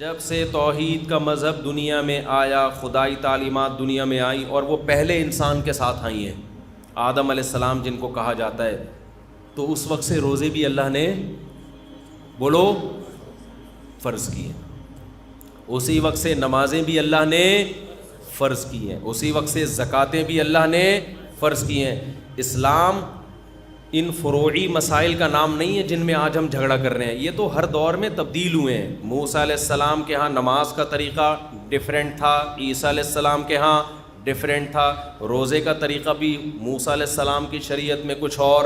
جب سے توحید کا مذہب دنیا میں آیا، خدائی تعلیمات دنیا میں آئیں، اور وہ پہلے انسان کے ساتھ آئی ہیں، آدم علیہ السلام جن کو کہا جاتا ہے، تو اس وقت سے روزے بھی اللہ نے بولو فرض کیے، اسی وقت سے نمازیں بھی اللہ نے فرض کی ہیں، اسی وقت سے زکاتیں بھی اللہ نے فرض کی ہیں۔ اسلام ان فروعی مسائل کا نام نہیں ہے جن میں آج ہم جھگڑا کر رہے ہیں، یہ تو ہر دور میں تبدیل ہوئے ہیں۔ موسیٰ علیہ السلام کے ہاں نماز کا طریقہ ڈیفرنٹ تھا، عیسیٰ علیہ السلام کے ہاں ڈیفرنٹ تھا، روزے کا طریقہ بھی موسیٰ علیہ السلام کی شریعت میں کچھ اور،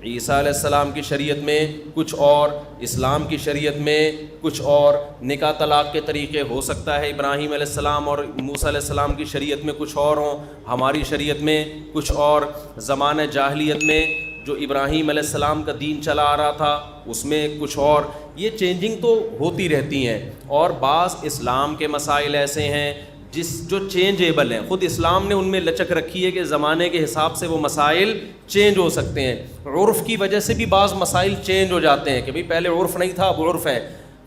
عیسیٰ علیہ السلام کی شریعت میں کچھ اور، اسلام کی شریعت میں کچھ اور، نکاح طلاق کے طریقے ہو سکتا ہے ابراہیم علیہ السلام اور موسیٰ علیہ السلام کی شریعت میں کچھ اور ہوں، ہماری شریعت میں کچھ اور، زمانہ جاہلیت میں جو ابراہیم علیہ السلام کا دین چلا آ رہا تھا اس میں کچھ اور، یہ چینجنگ تو ہوتی رہتی ہیں۔ اور بعض اسلام کے مسائل ایسے ہیں جو چینجیبل ہیں، خود اسلام نے ان میں لچک رکھی ہے کہ زمانے کے حساب سے وہ مسائل چینج ہو سکتے ہیں، عرف کی وجہ سے بھی بعض مسائل چینج ہو جاتے ہیں کہ بھئی پہلے عرف نہیں تھا اب عرف ہے،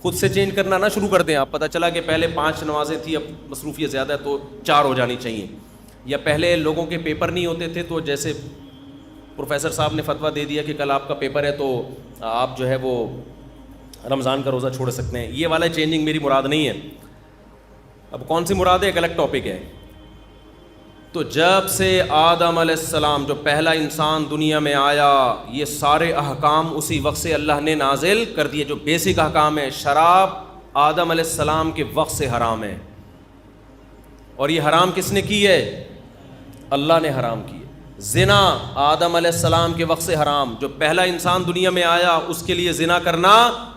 خود سے چینج کرنا نہ شروع کر دیں آپ، پتہ چلا کہ پہلے 5 نمازیں تھیں اب مصروفیت زیادہ ہے تو 4 ہو جانی چاہیے، یا پہلے لوگوں کے پیپر نہیں ہوتے تھے تو جیسے پروفیسر صاحب نے فتویٰ دے دیا کہ کل آپ کا پیپر ہے تو آپ جو ہے وہ رمضان کا روزہ چھوڑ سکتے ہیں، یہ والا چینجنگ میری مراد نہیں ہے۔ اب کون سی مراد ہے ایک الگ ٹاپک ہے۔ تو جب سے آدم علیہ السلام جو پہلا انسان دنیا میں آیا، یہ سارے احکام اسی وقت سے اللہ نے نازل کر دیے۔ جو بیسک احکام ہے، شراب آدم علیہ السلام کے وقت سے حرام ہے، اور یہ حرام کس نے کی ہے؟ اللہ نے حرام کی ہے۔ زنا آدم علیہ السلام کے وقت سے حرام، جو پہلا انسان دنیا میں آیا اس کے لیے زنا کرنا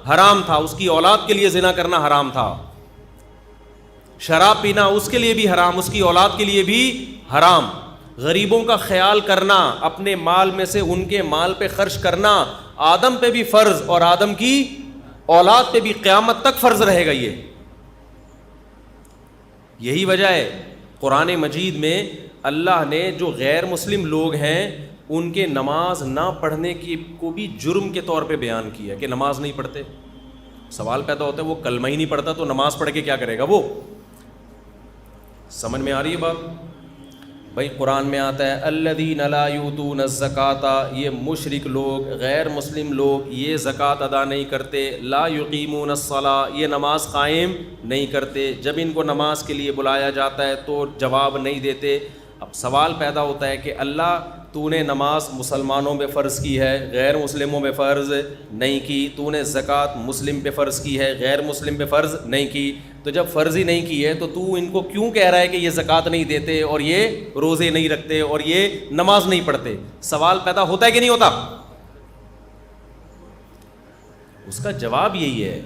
حرام تھا، اس کی اولاد کے لیے زنا کرنا حرام تھا۔ شراب پینا اس کے لیے بھی حرام، اس کی اولاد کے لیے بھی حرام۔ غریبوں کا خیال کرنا، اپنے مال میں سے ان کے مال پہ خرچ کرنا آدم پہ بھی فرض اور آدم کی اولاد پہ بھی قیامت تک فرض رہے گا۔ یہی وجہ ہے قرآن مجید میں اللہ نے جو غیر مسلم لوگ ہیں ان کے نماز نہ پڑھنے کی کو بھی جرم کے طور پہ بیان کیا کہ نماز نہیں پڑھتے۔ سوال پیدا ہوتا ہے وہ کلمہ ہی نہیں پڑھتا تو نماز پڑھ کے کیا کرے گا وہ؟ سمجھ میں آ رہی ہے بات؟ بھائی قرآن میں آتا ہے الذین لا یؤتون الزکاۃ، یہ مشرک لوگ، غیر مسلم لوگ یہ زکوٰۃ ادا نہیں کرتے، لا یقیمون الصلاۃ یہ نماز قائم نہیں کرتے، جب ان کو نماز کے لیے بلایا جاتا ہے تو جواب نہیں دیتے۔ اب سوال پیدا ہوتا ہے کہ اللہ تو نے نماز مسلمانوں پہ فرض کی ہے، غیر مسلموں پہ فرض نہیں کی، تو نے زکوٰۃ مسلم پہ فرض کی ہے، غیر مسلم پہ فرض نہیں کی، تو جب فرض ہی نہیں کی ہے تو ان کو کیوں کہہ رہا ہے کہ یہ زکوٰۃ نہیں دیتے اور یہ روزے نہیں رکھتے اور یہ نماز نہیں پڑھتے؟ سوال پیدا ہوتا ہے کہ نہیں ہوتا؟ اس کا جواب یہی ہے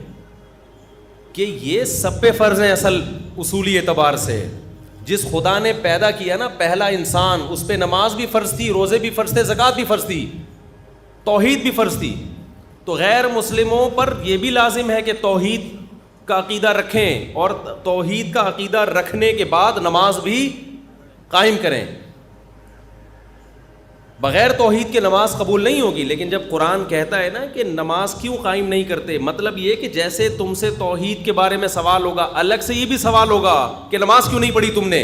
کہ یہ سب پہ فرض ہیں اصل اصولی اعتبار سے۔ جس خدا نے پیدا کیا نا پہلا انسان، اس پہ نماز بھی فرض تھی، روزے بھی فرض تھے، زکوٰۃ بھی فرض تھی، توحید بھی فرض تھی۔ تو غیر مسلموں پر یہ بھی لازم ہے کہ توحید کا عقیدہ رکھیں، اور توحید کا عقیدہ رکھنے کے بعد نماز بھی قائم کریں۔ بغیر توحید کے نماز قبول نہیں ہوگی۔ لیکن جب قرآن کہتا ہے نا کہ نماز کیوں قائم نہیں کرتے، مطلب یہ کہ جیسے تم سے توحید کے بارے میں سوال ہوگا، الگ سے یہ بھی سوال ہوگا کہ نماز کیوں نہیں پڑھی تم نے۔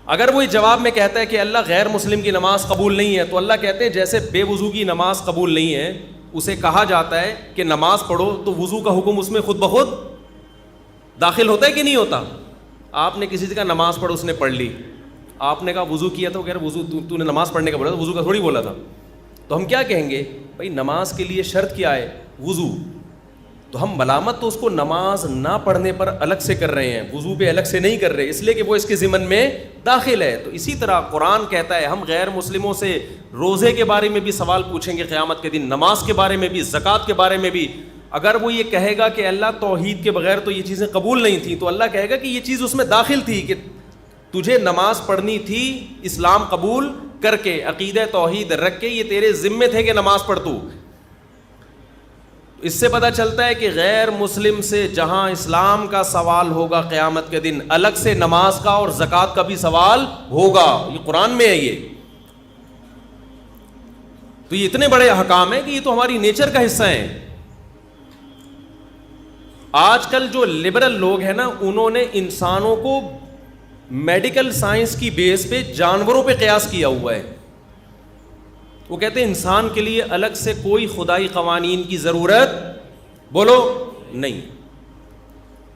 اگر وہ جواب میں کہتا ہے کہ اللہ غیر مسلم کی نماز قبول نہیں ہے، تو اللہ کہتے ہیں جیسے بے وضو کی نماز قبول نہیں ہے، اسے کہا جاتا ہے کہ نماز پڑھو، تو وضو کا حکم اس میں خود بخود داخل ہوتا ہے کہ نہیں ہوتا؟ آپ نے کسی سے کہا نماز پڑھو، اس نے پڑھ لی، آپ نے کہا وضو کیا تھا، وہ کہہ رہا وضو تو نے نماز پڑھنے کا بولا تھا، وضو کا تھوڑی بولا تھا۔ تو ہم کیا کہیں گے؟ بھائی نماز کے لیے شرط کیا ہے؟ وضو۔ تو ہم ملامت تو اس کو نماز نہ پڑھنے پر الگ سے کر رہے ہیں، وضو پہ الگ سے نہیں کر رہے، اس لیے کہ وہ اس کے ضمن میں داخل ہے۔ تو اسی طرح قرآن کہتا ہے ہم غیر مسلموں سے روزے کے بارے میں بھی سوال پوچھیں گے قیامت کے دن، نماز کے بارے میں بھی، زکوٰۃ کے بارے میں بھی۔ اگر وہ یہ کہے گا کہ اللہ توحید کے بغیر تو یہ چیزیں قبول نہیں تھیں، تو اللہ کہے گا کہ یہ چیز اس میں داخل تھی کہ تجھے نماز پڑھنی تھی اسلام قبول کر کے، عقیدہ توحید رکھ کے، یہ تیرے ذمے تھے کہ نماز پڑھ تو۔ اس سے پتہ چلتا ہے کہ غیر مسلم سے جہاں اسلام کا سوال ہوگا قیامت کے دن، الگ سے نماز کا اور زکوٰۃ کا بھی سوال ہوگا۔ یہ قرآن میں ہے۔ یہ اتنے بڑے احکام ہیں کہ یہ تو ہماری نیچر کا حصہ ہیں۔ آج کل جو لبرل لوگ ہیں نا, انہوں نے انسانوں کو میڈیکل سائنس کی بیس پہ جانوروں پہ قیاس کیا ہوا ہے. وہ کہتے ہیں انسان کے لیے الگ سے کوئی خدائی قوانین کی ضرورت بولو نہیں.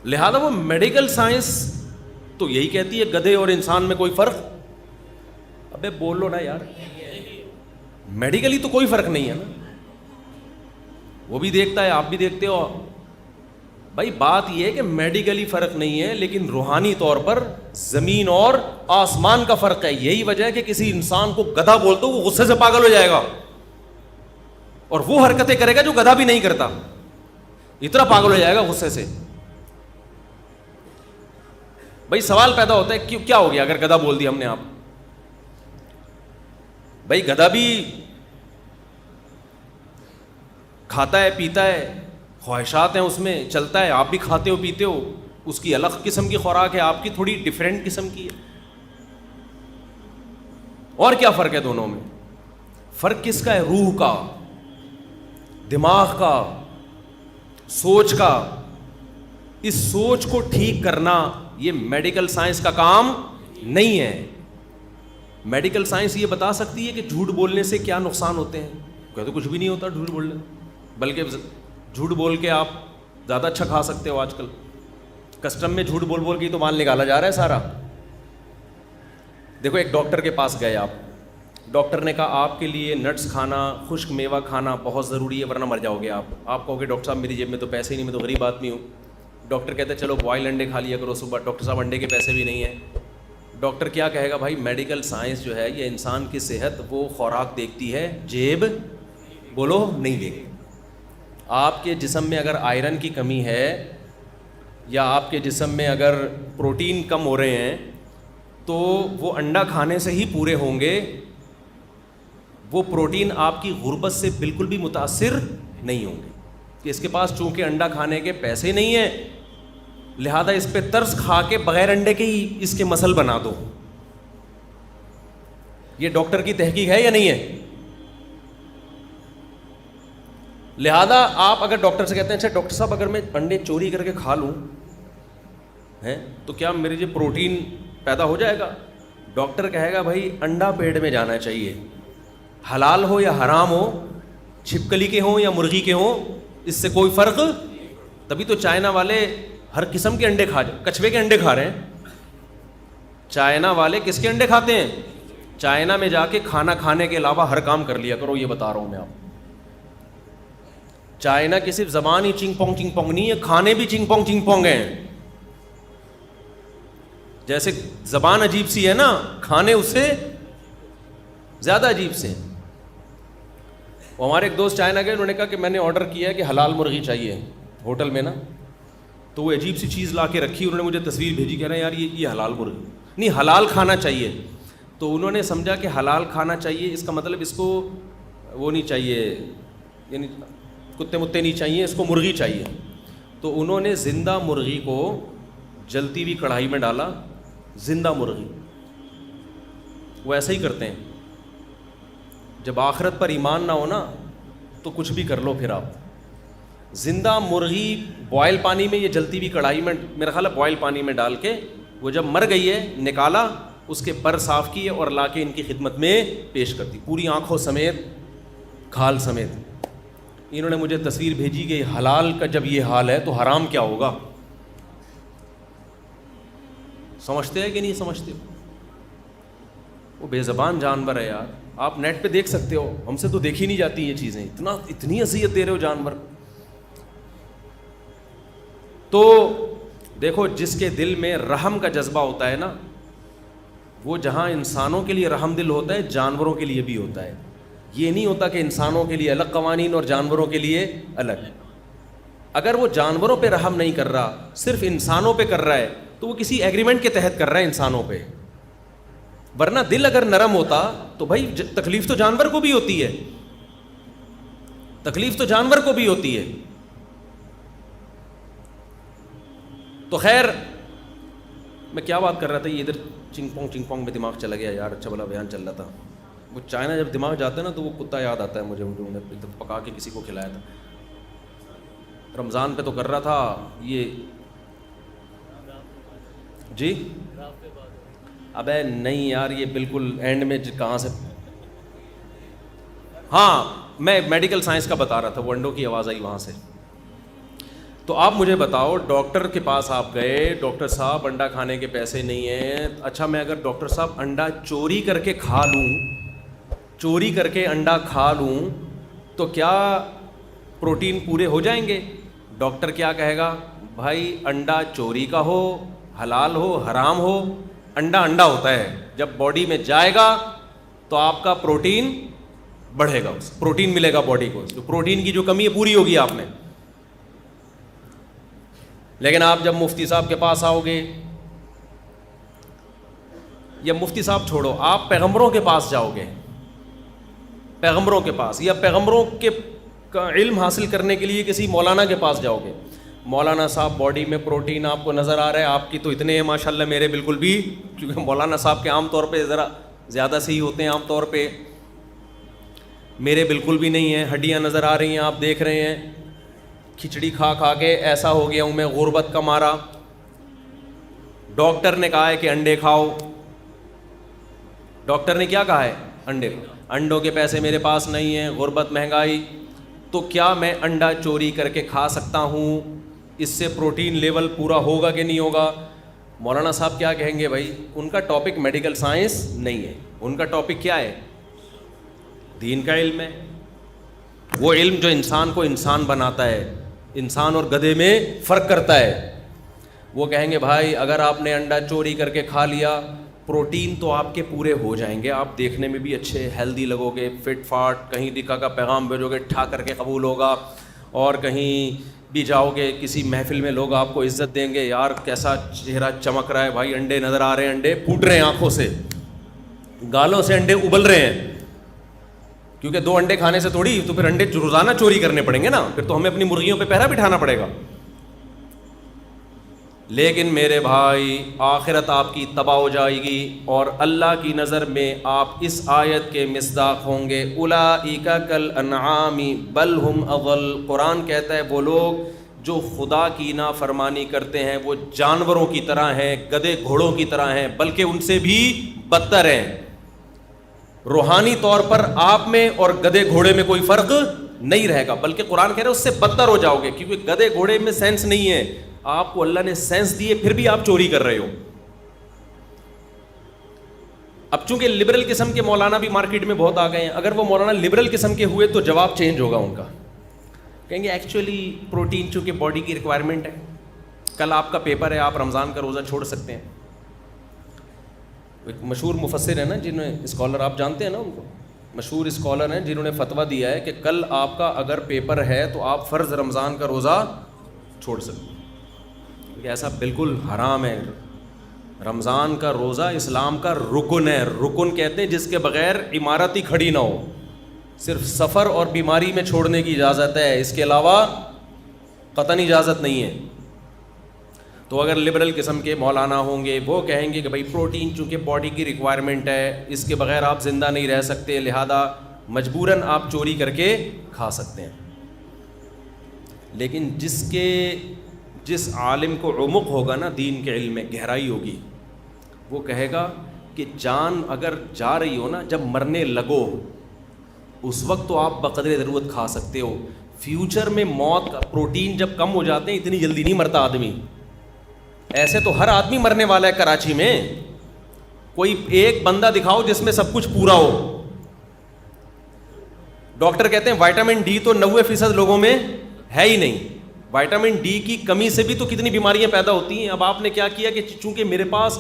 لہذا وہ میڈیکل سائنس تو یہی کہتی ہے گدھے اور انسان میں کوئی فرق. ابے بولو نا یار, میڈیکلی تو کوئی فرق نہیں ہے نا. وہ بھی دیکھتا ہے, آپ بھی دیکھتے ہو. بھائی بات یہ ہے کہ میڈیکلی فرق نہیں ہے, لیکن روحانی طور پر زمین اور آسمان کا فرق ہے. یہی وجہ ہے کہ کسی انسان کو گدھا بولتے وہ غصے سے پاگل ہو جائے گا اور وہ حرکتیں کرے گا جو گدھا بھی نہیں کرتا, اتنا پاگل ہو جائے گا غصے سے. بھائی سوال پیدا ہوتا ہے کیوں, کیا ہو گیا اگر گدھا بول دیا ہم نے آپ. بھائی گدھا بھی کھاتا ہے پیتا ہے, خواہشات ہیں اس میں, چلتا ہے, آپ بھی کھاتے ہو پیتے ہو, اس کی الگ قسم کی خوراک ہے, آپ کی تھوڑی ڈیفرنٹ قسم کی ہے. اور کیا فرق ہے دونوں میں؟ فرق کس کا ہے؟ روح کا, دماغ کا, سوچ کا. اس سوچ کو ٹھیک کرنا یہ میڈیکل سائنس کا کام نہیں ہے. میڈیکل سائنس یہ بتا سکتی ہے کہ جھوٹ بولنے سے کیا نقصان ہوتے ہیں. کہتے کچھ بھی نہیں ہوتا جھوٹ بولنے, بلکہ جھوٹ بول کے آپ زیادہ اچھا کھا سکتے ہو. آج کل کسٹم میں جھوٹ بول بول کے تو مال نکالا جا رہا ہے سارا. دیکھو ایک ڈاکٹر کے پاس گئے آپ, ڈاکٹر نے کہا آپ کے لیے نٹس کھانا, خشک میوہ کھانا بہت ضروری ہے ورنہ مر جاؤ گے آپ. آپ کہو گے ڈاکٹر صاحب میری جیب میں تو پیسے ہی نہیں, میں تو غریب آدمی ہوں. ڈاکٹر کہتے ہیں چلو بوائل انڈے کھا لیا کرو صبح. ڈاکٹر صاحب انڈے کے پیسے بھی نہیں ہیں. ڈاکٹر کیا کہے گا؟ بھائی میڈیکل سائنس جو ہے یہ انسان کی صحت وہ خوراک دیکھتی ہے, جیب بولو نہیں دیکھتی. آپ کے جسم میں اگر آئرن کی کمی ہے یا آپ کے جسم میں اگر پروٹین کم ہو رہے ہیں تو وہ انڈا کھانے سے ہی پورے ہوں گے. وہ پروٹین آپ کی غربت سے بالکل بھی متاثر نہیں ہوں گے کہ اس کے پاس چونکہ انڈا کھانے کے پیسے نہیں ہیں لہذا اس پہ ترس کھا کے بغیر انڈے کے ہی اس کے مسل بنا دو. یہ ڈاکٹر کی تحقیق ہے یا نہیں ہے؟ لہذا آپ اگر ڈاکٹر سے کہتے ہیں اچھا ڈاکٹر صاحب اگر میں انڈے چوری کر کے کھا لوں تو کیا میرے جو پروٹین پیدا ہو جائے گا؟ ڈاکٹر کہے گا بھائی انڈا پیٹ میں جانا چاہیے, حلال ہو یا حرام ہو, چھپکلی کے ہوں یا مرغی کے ہوں, اس سے کوئی فرق. تبھی تو چائنا والے ہر قسم کے انڈے کچھوے کے انڈے کھا رہے ہیں. چائنا والے کس کے انڈے کھاتے ہیں؟ چائنا میں جا کے کھانا کھانے کے علاوہ ہر کام کر لیا کرو, یہ بتا رہا ہوں میں آپ. چائنا کی صرف زبان ہی چنگ پونگ نہیں ہے, کھانے بھی چنگ پونگ ہیں. جیسے زبان عجیب سی ہے نا, کھانے اس سے زیادہ عجیب سے ہیں. ہمارے ایک دوست چائنا گئے, انہوں نے کہا کہ میں نے آرڈر کیا ہے کہ حلال مرغی چاہیے ہوٹل میں نا, تو وہ عجیب سی چیز لا کے رکھی, انہوں نے مجھے تصویر بھیجی, کہہ رہے ہیں یار یہ حلال مرغی نہیں, حلال کھانا چاہیے. تو انہوں نے سمجھا کہ حلال کھانا چاہیے اس کا مطلب اس کو وہ نہیں چاہیے, یعنی کتے متے نہیں چاہیے, اس کو مرغی چاہیے. تو انہوں نے زندہ مرغی کو جلتی ہوئی کڑھائی میں ڈالا, زندہ مرغی. وہ ایسا ہی کرتے ہیں, جب آخرت پر ایمان نہ ہو نا تو کچھ بھی کر لو پھر آپ. زندہ مرغی بوائل پانی میں, یہ جلتی ہوئی کڑھائی میں, میرا خیال ہے بوائل پانی میں ڈال کے وہ جب مر گئی ہے نکالا, اس کے پر صاف کیے اور لا کے ان کی خدمت میں پیش کر دی, پوری آنکھوں سمیت, کھال سمیت. انہوں نے مجھے تصویر بھیجی کہ حلال کا جب یہ حال ہے تو حرام کیا ہوگا. سمجھتے ہیں کہ نہیں سمجھتے؟ وہ بے زبان جانور ہے یار, آپ نیٹ پہ دیکھ سکتے ہو, ہم سے تو دیکھی نہیں جاتی یہ چیزیں, اتنی اذیت دے رہے ہو جانور. تو دیکھو جس کے دل میں رحم کا جذبہ ہوتا ہے نا, وہ جہاں انسانوں کے لیے رحم دل ہوتا ہے جانوروں کے لیے بھی ہوتا ہے. یہ نہیں ہوتا کہ انسانوں کے لیے الگ قوانین اور جانوروں کے لیے الگ. اگر وہ جانوروں پہ رحم نہیں کر رہا, صرف انسانوں پہ کر رہا ہے, تو وہ کسی ایگریمنٹ کے تحت کر رہا ہے انسانوں پہ. ورنہ دل اگر نرم ہوتا تو بھائی تکلیف تو جانور کو بھی ہوتی ہے, تکلیف تو جانور کو بھی ہوتی ہے. تو خیر میں کیا بات کر رہا تھا, یہ ادھر چنگ پونگ میں دماغ چلا گیا یار. اچھا بلا بیان چل رہا تھا. وہ چائنا جب دماغ جاتا ہے نا تو وہ کتا یاد آتا ہے مجھے, انہوں نے پکا کے کسی کو کھلایا تھا. رمضان پہ تو کر رہا تھا یہ جی. ابے نہیں یار یہ بالکل اینڈ میں کہاں سے. ہاں میں میڈیکل سائنس کا بتا رہا تھا, وہ انڈوں کی آواز آئی وہاں سے. تو آپ مجھے بتاؤ, ڈاکٹر کے پاس آپ گئے, ڈاکٹر صاحب انڈا کھانے کے پیسے نہیں ہیں. اچھا میں اگر ڈاکٹر صاحب انڈا چوری کر کے کھا لوں, چوری کر کے انڈا کھا لوں تو کیا پروٹین پورے ہو جائیں گے؟ ڈاکٹر کیا کہے گا, بھائی انڈا چوری کا ہو, حلال ہو, حرام ہو, انڈا انڈا ہوتا ہے, جب باڈی میں جائے گا تو آپ کا پروٹین بڑھے گا, پروٹین ملے گا باڈی کو, تو پروٹین کی جو کمی ہے پوری ہوگی آپ نے. لیکن آپ جب مفتی صاحب کے پاس آؤ گے, یا مفتی صاحب چھوڑو, آپ پیغمبروں کے پاس جاؤ گے, پیغمبروں کے پاس, یا پیغمبروں کے کا علم حاصل کرنے کے لیے کسی مولانا کے پاس جاؤ گے. مولانا صاحب باڈی میں پروٹین آپ کو نظر آ رہا ہے, آپ کی تو اتنے ہیں ماشاء اللہ, میرے بالکل بھی, کیونکہ مولانا صاحب کے عام طور پہ ذرا زیادہ سے ہی ہوتے ہیں عام طور پہ, میرے بالکل بھی نہیں ہیں. ہڈیاں نظر آ رہی ہیں, آپ دیکھ رہے ہیں, کھچڑی کھا کھا کے ایسا ہو گیا ہوں میں غربت کا مارا. ڈاکٹر نے کہا ہے کہ انڈے کھاؤ, ڈاکٹر نے کیا کہا ہے, انڈے کھاؤ. انڈوں کے پیسے میرے پاس نہیں ہیں, غربت, مہنگائی, تو کیا میں انڈا چوری کر کے کھا سکتا ہوں؟ اس سے پروٹین لیول پورا ہوگا کہ نہیں ہوگا؟ مولانا صاحب کیا کہیں گے, بھائی ان کا ٹاپک میڈیکل سائنس نہیں ہے, ان کا ٹاپک کیا ہے, دین کا علم ہے. وہ علم جو انسان کو انسان بناتا ہے, انسان اور گدھے میں فرق کرتا ہے. وہ کہیں گے بھائی اگر آپ نے انڈا چوری کر کے کھا لیا, پروٹین تو آپ کے پورے ہو جائیں گے, آپ دیکھنے میں بھی اچھے ہیلدی لگو گے, فٹ فاٹ, کہیں دکھا کا پیغام بھیجو گے ٹھا کر کے قبول ہوگا, اور کہیں بھی جاؤ گے کسی محفل میں لوگ آپ کو عزت دیں گے, یار کیسا چہرہ چمک رہا ہے بھائی, انڈے نظر آ رہے ہیں, انڈے پھوٹ رہے ہیں آنکھوں سے, گالوں سے انڈے ابل رہے ہیں. کیونکہ 2 انڈے کھانے سے تھوڑی, تو پھر انڈے روزانہ چوری کرنے پڑیں گے نا, پھر تو ہمیں اپنی مرغیوں پہ پہرا بٹھانا پڑے گا. لیکن میرے بھائی آخرت آپ کی تباہ ہو جائے گی, اور اللہ کی نظر میں آپ اس آیت کے مصداق ہوں گے. اولئک کالانعام بل ہم اضل. قرآن کہتا ہے وہ لوگ جو خدا کی نافرمانی کرتے ہیں وہ جانوروں کی طرح ہیں, گدھے گھوڑوں کی طرح ہیں, بلکہ ان سے بھی بدتر ہیں. روحانی طور پر آپ میں اور گدھے گھوڑے میں کوئی فرق نہیں رہے گا, بلکہ قرآن کہہ رہا ہے اس سے بدتر ہو جاؤ گے, کیونکہ گدھے گھوڑے میں سینس نہیں ہے, آپ کو اللہ نے سینس دیے پھر بھی آپ چوری کر رہے ہو. اب چونکہ لبرل قسم کے مولانا بھی مارکیٹ میں بہت آ گئے ہیں, اگر وہ مولانا لبرل قسم کے ہوئے تو جواب چینج ہوگا ان کا, کہیں گے ایکچولی پروٹین چونکہ باڈی کی ریکوائرمنٹ ہے, کل آپ کا پیپر ہے, آپ رمضان کا روزہ چھوڑ سکتے ہیں. ایک مشہور مفسر ہے نا, جنہیں اسکالر آپ جانتے ہیں نا ان کو, مشہور اسکالر ہیں جنہوں نے فتویٰ دیا ہے کہ کل آپ کا اگر پیپر ہے تو آپ فرض رمضان کا روزہ چھوڑ سکتے ہیں. ایسا بالکل حرام ہے. رمضان کا روزہ اسلام کا رکن ہے, رکن کہتے ہیں جس کے بغیر عمارت ہی کھڑی نہ ہو, صرف سفر اور بیماری میں چھوڑنے کی اجازت ہے, اس کے علاوہ قطعاً اجازت نہیں ہے. تو اگر لبرل قسم کے مولانا ہوں گے وہ کہیں گے کہ بھائی پروٹین چونکہ باڈی کی ریکوائرمنٹ ہے, اس کے بغیر آپ زندہ نہیں رہ سکتے, لہذا مجبوراً آپ چوری کر کے کھا سکتے ہیں. لیکن جس عالم کو عمق ہوگا نا دین کے علم میں, گہرائی ہوگی, وہ کہے گا کہ جان اگر جا رہی ہو نا, جب مرنے لگو اس وقت تو آپ بقدر ضرورت کھا سکتے ہو, فیوچر میں موت کا پروٹین جب کم ہو جاتے ہیں اتنی جلدی نہیں مرتا آدمی. ایسے تو ہر آدمی مرنے والا ہے کراچی میں, کوئی ایک بندہ دکھاؤ جس میں سب کچھ پورا ہو. ڈاکٹر کہتے ہیں وائٹامن ڈی تو 90% لوگوں میں ہے ہی نہیں, وائٹامن ڈی کی کمی سے بھی تو کتنی بیماریاں پیدا ہوتی ہیں. اب آپ نے کیا کیا کہ چونکہ میرے پاس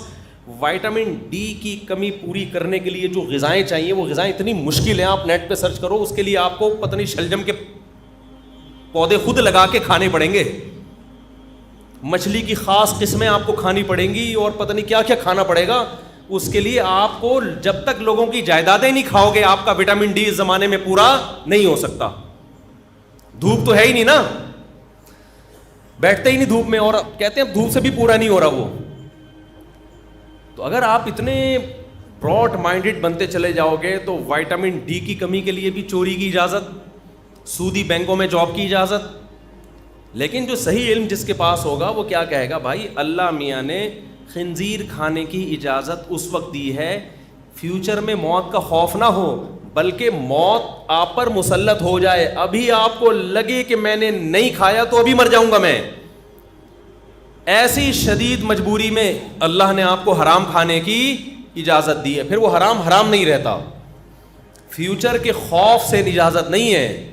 وائٹامن ڈی کی کمی پوری کرنے کے لیے جو غذائیں چاہیے وہ غذائیں اتنی مشکل ہیں, آپ نیٹ پہ سرچ کرو, اس کے لیے آپ کو پتہ نہیں شلجم کے پودے خود لگا کے کھانے پڑیں گے, مچھلی کی خاص قسمیں آپ کو کھانی پڑیں گی, اور پتہ نہیں کیا کیا کھانا پڑے گا. اس کے لیے آپ کو جب تک لوگوں کی جائیدادیں نہیں کھاؤ گے آپ کا وٹامن ڈی اس زمانے میں پورا نہیں ہو سکتا. دھوپ تو ہے ہی نہیں نا, بیٹھتے ہی نہیں دھوپ میں, اور کہتے ہیں دھوپ سے بھی پورا نہیں ہو رہا وہ. تو اگر آپ اتنے براڈ مائنڈڈ بنتے چلے جاؤ گے تو وائٹامن ڈی کی کمی کے لیے بھی چوری کی اجازت, سودی بینکوں میں جاب کی اجازت, لیکن جو صحیح علم جس کے پاس ہوگا وہ کیا کہے گا؟ بھائی اللہ میاں نے خنزیر کھانے کی اجازت اس وقت دی ہے فیوچر میں موت کا خوف نہ ہو، بلکہ موت آپ پر مسلط ہو جائے، ابھی آپ کو لگے کہ میں نے نہیں کھایا تو ابھی مر جاؤں گا میں، ایسی شدید مجبوری میں اللہ نے آپ کو حرام کھانے کی اجازت دی ہے، پھر وہ حرام حرام نہیں رہتا، فیوچر کے خوف سے اجازت نہیں ہے۔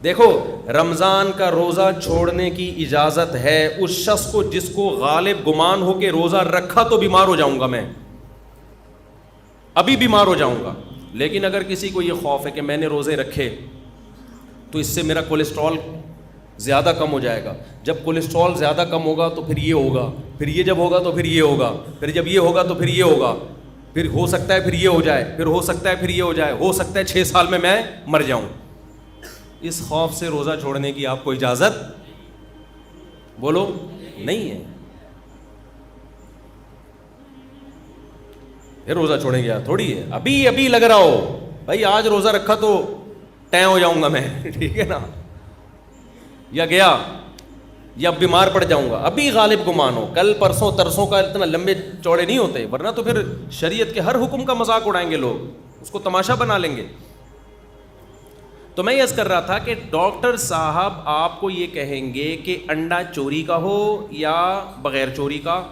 دیکھو رمضان کا روزہ چھوڑنے کی اجازت ہے اس شخص کو جس کو غالب گمان ہو کہ روزہ رکھا تو بیمار ہو جاؤں گا، میں ابھی بیمار ہو جاؤں گا، لیکن اگر کسی کو یہ خوف ہے کہ میں نے روزے رکھے تو اس سے میرا کولیسٹرول زیادہ کم ہو جائے گا، جب کولیسٹرول زیادہ کم ہوگا تو پھر یہ ہوگا، پھر یہ جب ہوگا تو پھر یہ ہوگا، پھر جب یہ ہوگا تو پھر یہ ہوگا، پھر ہو سکتا ہے پھر یہ ہو جائے، پھر ہو سکتا ہے پھر یہ ہو جائے، ہو سکتا ہے 6 سال میں مر جاؤں، اس خوف سے روزہ چھوڑنے کی آپ کو اجازت بولو نہیں ہے۔ پھر روزہ چھوڑیں گے تھوڑی ہے، ابھی لگ رہا ہو بھائی آج روزہ رکھا تو ٹیں ہو جاؤں گا میں، ٹھیک ہے نا، یا گیا یا بیمار پڑ جاؤں گا، ابھی غالب گمان ہو، کل پرسوں ترسوں کا اتنا لمبے چوڑے نہیں ہوتے، ورنہ تو پھر شریعت کے ہر حکم کا مذاق اڑائیں گے لوگ، اس کو تماشا بنا لیں گے۔ تو میں یہ عرض کر رہا تھا کہ ڈاکٹر صاحب آپ کو یہ کہیں گے کہ انڈا چوری کا ہو یا بغیر چوری کا،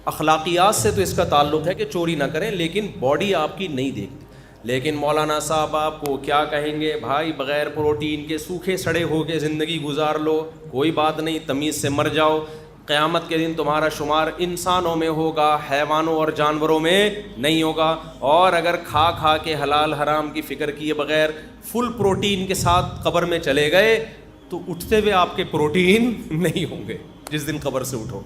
اخلاقیات سے تو اس کا تعلق ہے کہ چوری نہ کریں، لیکن باڈی آپ کی نہیں دیکھتی۔ لیکن مولانا صاحب آپ کو کیا کہیں گے؟ بھائی بغیر پروٹین کے سوکھے سڑے ہو کے زندگی گزار لو، کوئی بات نہیں، تمیز سے مر جاؤ، قیامت کے دن تمہارا شمار انسانوں میں ہوگا، حیوانوں اور جانوروں میں نہیں ہوگا۔ اور اگر کھا کے حلال حرام کی فکر کیے بغیر فل پروٹین کے ساتھ قبر میں چلے گئے تو اٹھتے ہوئے آپ کے پروٹین نہیں ہوں گے جس دن قبر سے اٹھو۔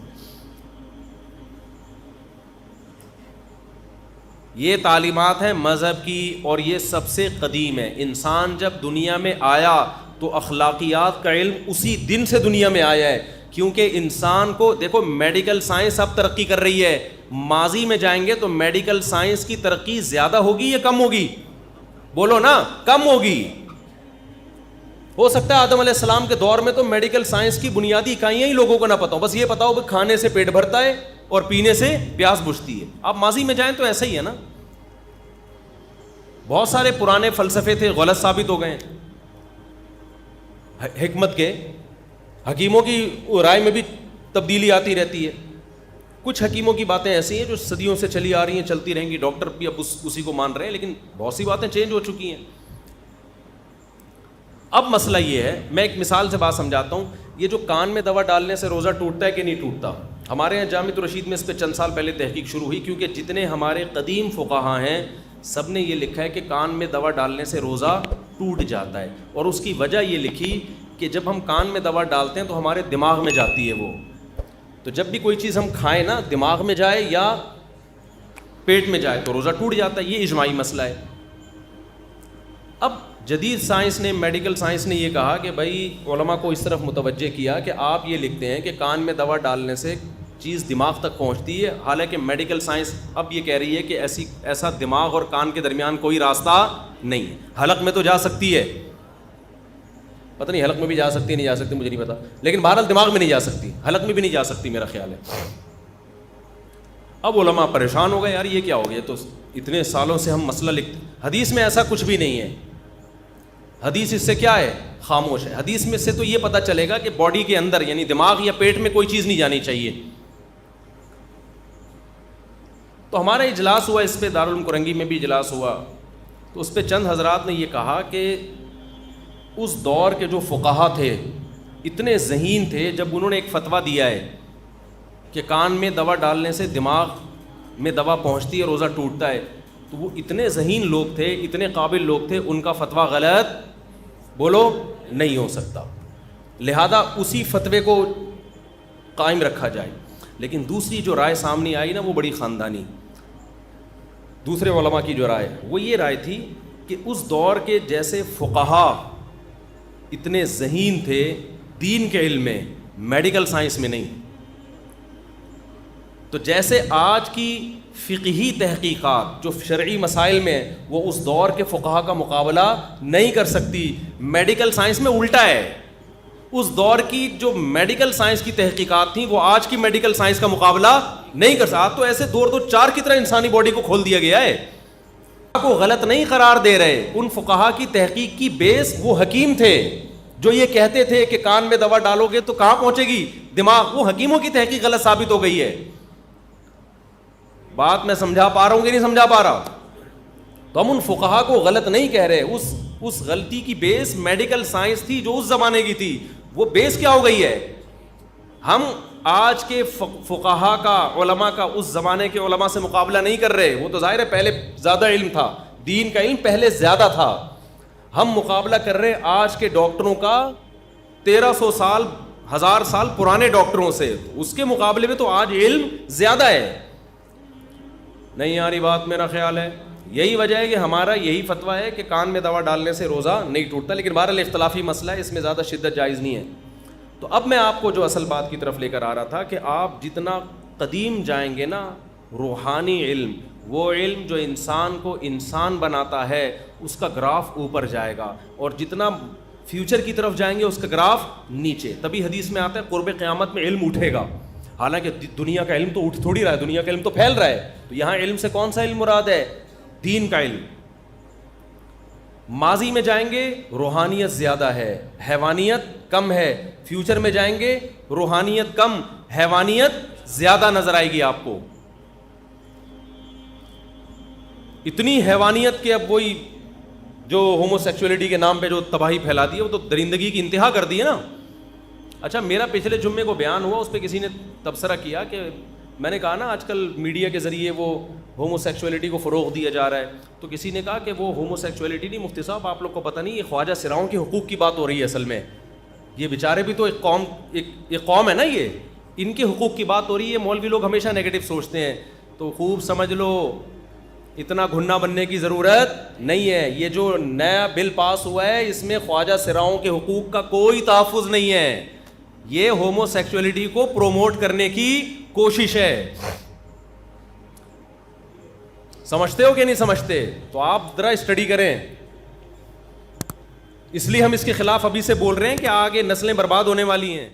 یہ تعلیمات ہیں مذہب کی اور یہ سب سے قدیم ہے۔ انسان جب دنیا میں آیا تو اخلاقیات کا علم اسی دن سے دنیا میں آیا ہے، کیونکہ انسان کو دیکھو میڈیکل سائنس اب ترقی کر رہی ہے، ماضی میں جائیں گے تو میڈیکل سائنس کی ترقی زیادہ ہوگی یا کم ہوگی؟ بولو نا، کم ہوگی۔ ہو سکتا ہے آدم علیہ السلام کے دور میں تو میڈیکل سائنس کی بنیادی اکائیاں ہی لوگوں کو نہ پتہ ہو، بس یہ پتا ہو کہ کھانے سے پیٹ بھرتا ہے اور پینے سے پیاس بجھتی ہے۔ آپ ماضی میں جائیں تو ایسا ہی ہے نا، بہت سارے پرانے فلسفے تھے غلط ثابت ہو گئے، حکمت کے حکیموں کی رائے میں بھی تبدیلی آتی رہتی ہے، کچھ حکیموں کی باتیں ایسی ہیں جو صدیوں سے چلی آ رہی ہیں، چلتی رہیں گی، ڈاکٹر بھی اب اسی کو مان رہے ہیں، لیکن بہت سی باتیں چینج ہو چکی ہیں۔ اب مسئلہ یہ ہے، میں ایک مثال سے بات سمجھاتا ہوں، یہ جو کان میں دوا ڈالنے سے روزہ ٹوٹتا ہے کہ نہیں ٹوٹتا، ہمارے یہاں جامعۃ الرشید میں اس پہ چند سال پہلے تحقیق شروع ہوئی، کیونکہ جتنے ہمارے قدیم فقہا ہیں سب نے یہ لکھا ہے کہ کان میں دوا ڈالنے سے روزہ ٹوٹ جاتا ہے، اور اس کی وجہ یہ لکھی کہ جب ہم کان میں دوا ڈالتے ہیں تو ہمارے دماغ میں جاتی ہے وہ، تو جب بھی کوئی چیز ہم کھائیں نا دماغ میں جائے یا پیٹ میں جائے تو روزہ ٹوٹ جاتا ہے، یہ اجماعی مسئلہ ہے۔ اب جدید سائنس نے، میڈیکل سائنس نے یہ کہا کہ بھائی علماء کو اس طرف متوجہ کیا کہ آپ یہ لکھتے ہیں کہ کان میں دوا ڈالنے سے چیز دماغ تک پہنچتی ہے، حالانکہ میڈیکل سائنس اب یہ کہہ رہی ہے کہ ایسا دماغ اور کان کے درمیان کوئی راستہ نہیں ہے، حلق میں تو جا سکتی ہے، پتہ نہیں حلق میں بھی جا سکتی ہے نہیں جا سکتی مجھے نہیں پتا، لیکن بہرحال دماغ میں نہیں جا سکتی، حلق میں بھی نہیں جا سکتی میرا خیال ہے۔ اب علماء پریشان ہو گئے، یار یہ کیا ہو گیا، تو اتنے سالوں سے ہم مسئلہ لکھتے، حدیث میں ایسا کچھ بھی نہیں ہے، حدیث اس سے کیا ہے، خاموش ہے۔ حدیث میں سے تو یہ پتہ چلے گا کہ باڈی کے اندر یعنی دماغ یا پیٹ میں کوئی چیز نہیں جانی چاہیے۔ تو ہمارا اجلاس ہوا اس پہ، دارالعلوم کرنگی میں بھی اجلاس ہوا، تو اس پہ چند حضرات نے یہ کہا کہ اس دور کے جو فقہا تھے اتنے ذہین تھے، جب انہوں نے ایک فتویٰ دیا ہے کہ کان میں دوا ڈالنے سے دماغ میں دوا پہنچتی ہے، روزہ ٹوٹتا ہے، تو وہ اتنے ذہین لوگ تھے، اتنے قابل لوگ تھے، ان کا فتویٰ غلط بولو نہیں ہو سکتا، لہذا اسی فتوے کو قائم رکھا جائے۔ لیکن دوسری جو رائے سامنے آئی نا وہ بڑی خاندانی، دوسرے علماء کی جو رائے وہ یہ رائے تھی کہ اس دور کے جیسے فقہا اتنے ذہین تھے دین کے علم میں، میڈیکل سائنس میں نہیں، تو جیسے آج کی فقہی تحقیقات جو شرعی مسائل میں وہ اس دور کے فقہا کا مقابلہ نہیں کر سکتی، میڈیکل سائنس میں الٹا ہے، اس دور کی جو میڈیکل سائنس کی تحقیقات تھیں وہ آج کی میڈیکل سائنس کا مقابلہ نہیں کر سکتا. تو ایسے دو چار کی طرح انسانی باڈی کو کھول دیا گیا ہے، کو غلط نہیں قرار دے رہے. ان فقہا کی تحقیق کی بیس وہ حکیم تھے جو یہ کہتے تھے کہ کان میں دوا ڈالو گے تو کہاں پہنچے گی؟ دماغ. وہ حکیموں کی تحقیق غلط ثابت ہو گئی ہے. بات میں سمجھا پا رہا ہوں کہ نہیں سمجھا پا رہا؟ تو ہم ان فقہا کو غلط نہیں کہہ رہے. اس غلطی کی بیس میڈیکل سائنس تھی جو اس زمانے کی تھی. وہ بیس کیا ہو گئی ہے؟ ہم آج کے فقہا کا، علماء کا اس زمانے کے علماء سے مقابلہ نہیں کر رہے. وہ تو ظاہر ہے پہلے زیادہ علم تھا، دین کا علم پہلے زیادہ تھا. ہم مقابلہ کر رہے آج کے ڈاکٹروں کا 1300 سال 1000 سال پرانے ڈاکٹروں سے. اس کے مقابلے میں تو آج علم زیادہ ہے. نہیں آ رہی بات؟ میرا خیال ہے یہی وجہ ہے کہ ہمارا یہی فتویٰ ہے کہ کان میں دوا ڈالنے سے روزہ نہیں ٹوٹتا. لیکن بہرحال اختلافی مسئلہ ہے، اس میں زیادہ شدت جائز نہیں ہے. تو اب میں آپ کو جو اصل بات کی طرف لے کر آ رہا تھا کہ آپ جتنا قدیم جائیں گے نا، روحانی علم، وہ علم جو انسان کو انسان بناتا ہے، اس کا گراف اوپر جائے گا، اور جتنا فیوچر کی طرف جائیں گے اس کا گراف نیچے. تبھی حدیث میں آتا ہے قرب قیامت میں علم اٹھے گا. حالانکہ دنیا کا علم تو اٹھ تھوڑی رہا ہے، دنیا کا علم تو پھیل رہا ہے. تو یہاں علم سے کون سا علم مراد ہے؟ دین کا علم. ماضی میں جائیں گے روحانیت زیادہ ہے، حیوانیت کم ہے. فیوچر میں جائیں گے روحانیت کم، حیوانیت زیادہ نظر آئے گی آپ کو. اتنی حیوانیت کے اب وہی جو ہومو سیکچولیٹی کے نام پہ جو تباہی پھیلا دی ہے، وہ تو درندگی کی انتہا کر دی ہے نا. اچھا، میرا پچھلے جمعے کو بیان ہوا، اس پہ کسی نے تبصرہ کیا کہ میں نے کہا نا آج کل میڈیا کے ذریعے وہ ہومو سیکچولیٹی کو فروغ دیا جا رہا ہے. تو کسی نے کہا کہ وہ ہومو سیکچولیٹی نہیں مفتی صاحب، آپ لوگ کو پتہ نہیں، یہ خواجہ سراؤں کے حقوق کی بات ہو رہی ہے. اصل میں یہ بیچارے بھی تو ایک قوم ہے نا، یہ ان کے حقوق کی بات ہو رہی ہے. مولوی لوگ ہمیشہ نیگیٹو سوچتے ہیں، تو خوب سمجھ لو اتنا گھنا بننے کی ضرورت نہیں ہے. یہ جو نیا بل پاس ہوا ہے اس میں خواجہ سراؤں کے حقوق کا کوئی تحفظ نہیں ہے. یہ ہومو سیکچولیٹی کو پروموٹ کرنے کی کوشش ہے. سمجھتے ہو کہ نہیں سمجھتے؟ تو آپ ذرا اسٹڈی کریں. اس لیے ہم اس کے خلاف ابھی سے بول رہے ہیں کہ آگے نسلیں برباد ہونے والی ہیں.